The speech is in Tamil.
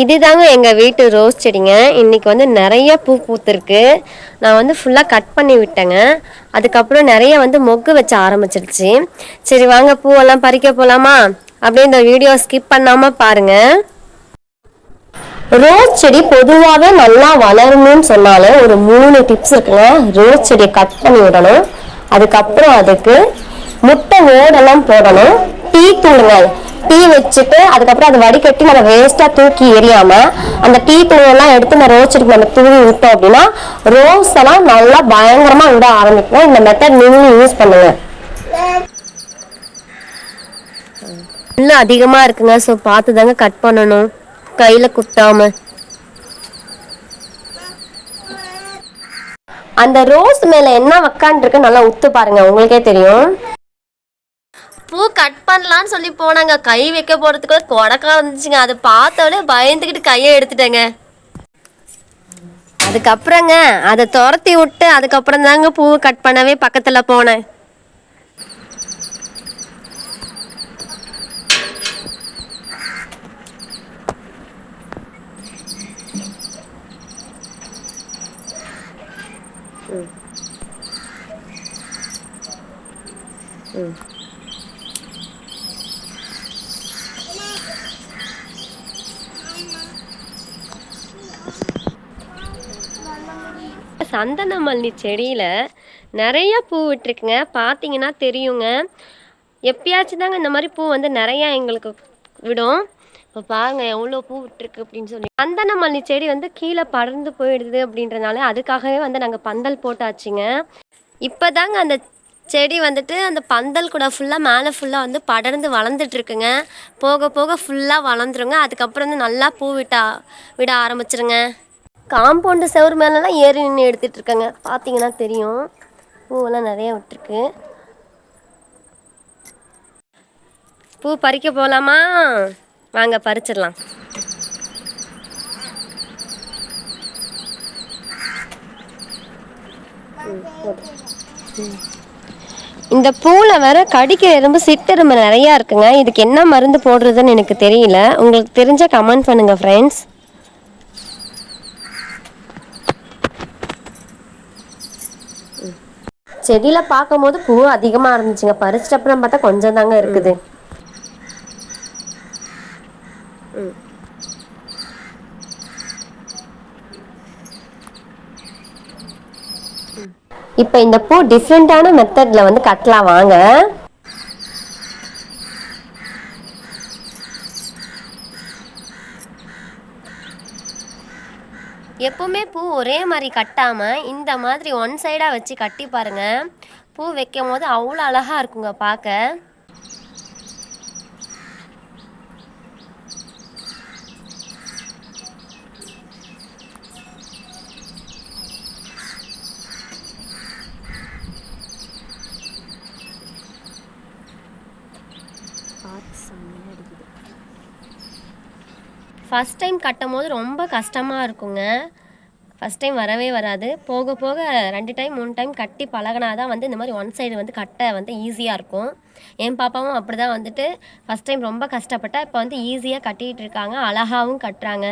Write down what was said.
இதுதாங்க எங்கள் வீட்டு ரோஸ் செடிங்க. இன்றைக்கி வந்து நிறைய பூ பூத்துருக்கு. நான் வந்து ஃபுல்லாக கட் பண்ணி விட்டேங்க. அதுக்கப்புறம் நிறைய வந்து மொக்கு வச்ச ஆரம்பிச்சிருச்சு. சரி வாங்க பூவெல்லாம் பறிக்க போகலாமா? அப்படியே இந்த வீடியோ ஸ்கிப் பண்ணாமல் பாருங்கள். ரோஸ் செடி பொதுவாகவே நல்லா வளரணும்னு சொன்னாலும் ஒரு 3 டிப்ஸ் இருக்குங்க. ரோஸ் செடியை கட் பண்ணி விடணும், அதுக்கப்புறம் அதுக்கு முட்டை ஓடெல்லாம் போடணும், டீ தூளுங்க, டீ வச்சுட்டு அதுக்கப்புறம் அதை வடிகட்டி நம்ம வேஸ்டா தூக்கி எரியாம அந்த டீ தூளெல்லாம் எடுத்து நம்ம ரோஸ் செடிக்கு நம்ம தூவி விட்டோம் அப்படின்னா ரோஸ் எல்லாம் நல்லா பயங்கரமா விட ஆரம்பிக்கும். இந்த மெத்தட் நீங்களும் யூஸ் பண்ணுங்க. இன்னும் அதிகமா இருக்குங்க, ஸோ பார்த்து தாங்க கட் பண்ணணும், கையில குத்தாம. அந்த ரோஸ் மேல என்ன வக்கான் இருக்கு நல்லா உத்து பாருங்க, உங்களுக்கே தெரியும். பூ கட் பண்ணலான்னு சொல்லி போனாங்க, கை வைக்க போறதுக்குள்ள கொடக்கா வந்துச்சுங்க. அதை பார்த்தோடனே பயந்துக்கிட்டு கையை எடுத்துட்டேங்க. அதுக்கப்புறங்க அதை துரத்தி விட்டு அதுக்கப்புறம் தாங்க பூ கட் பண்ணவே பக்கத்துல போனேன். சந்தன மல்லி செடியில் நிறைய பூ விட்டுருக்குங்க, பார்த்தீங்கன்னா தெரியுங்க. எப்பயாச்சும் தாங்க இந்த மாதிரி பூ வந்து நிறையா எங்களுக்கு விடும். இப்போ பாருங்க எவ்வளோ பூ விட்டுருக்கு அப்படின்னு சொல்லி. சந்தன மல்லி செடி வந்து கீழே படர்ந்து போயிடுது அப்படின்றனால அதுக்காகவே வந்து நாங்கள் பந்தல் போட்டாச்சுங்க. இப்போ தாங்க அந்த செடி வந்துட்டு அந்த பந்தல் கூட ஃபுல்லாக மேலே ஃபுல்லாக வந்து படர்ந்து வளர்ந்துட்டுருக்குங்க. போக போக ஃபுல்லாக வளர்ந்துருங்க. அதுக்கப்புறம் வந்து நல்லா பூ விட ஆரம்பிச்சிருங்க. காம்பவுண்டு செவரு மேலெலாம் ஏறி நின்று எடுத்துகிட்டு இருக்கேங்க, பார்த்தீங்கன்னா தெரியும். பூவெல்லாம் நிறைய விட்டுருக்கு. பூ பறிக்க போகலாமா? வாங்க பறிச்சிடலாம். இந்த பூவில் வேற கடிக்கிற எறும்பு சிட்டெரும்பு நிறையா இருக்குங்க. இதுக்கு என்ன மருந்து போடுறதுன்னு எனக்கு தெரியல. உங்களுக்கு தெரிஞ்ச கமெண்ட் பண்ணுங்க ஃப்ரெண்ட்ஸ். செடியில் பார்க்கும் போது பூ அதிகமாக இருந்துச்சுங்க, பறிச்சிட்ட அப்புறம் பார்த்தா கொஞ்சம் தாங்க இருக்குது. இப்போ இந்த பூ டிஃப்ரெண்டான மெத்தட்ல வந்து கட்டலாம் வாங்க. எப்பவுமே பூ ஒரே மாதிரி கட்டாமல் இந்த மாதிரி ஒன் சைடாக வச்சு கட்டி பாருங்க. பூ வைக்கும் போது அவ்வளோ அழகாக இருக்குங்க பார்க்க. ஃபஸ்ட் டைம் கட்டும் போது ரொம்ப கஷ்டமாக இருக்குங்க. ஃபஸ்ட் டைம் வரவே வராது. போக போக 2 டைம் 3 டைம் கட்டி பழகினா தான் வந்து இந்த மாதிரி ஒன் சைடு வந்து கட்ட வந்து ஈஸியாக இருக்கும். என் பாப்பாவும் அப்படி தான் வந்துட்டு ஃபஸ்ட் டைம் ரொம்ப கஷ்டப்பட்டா, இப்போ வந்து ஈஸியாக கட்டிகிட்டு இருக்காங்க, அழகாகவும் கட்டுறாங்க.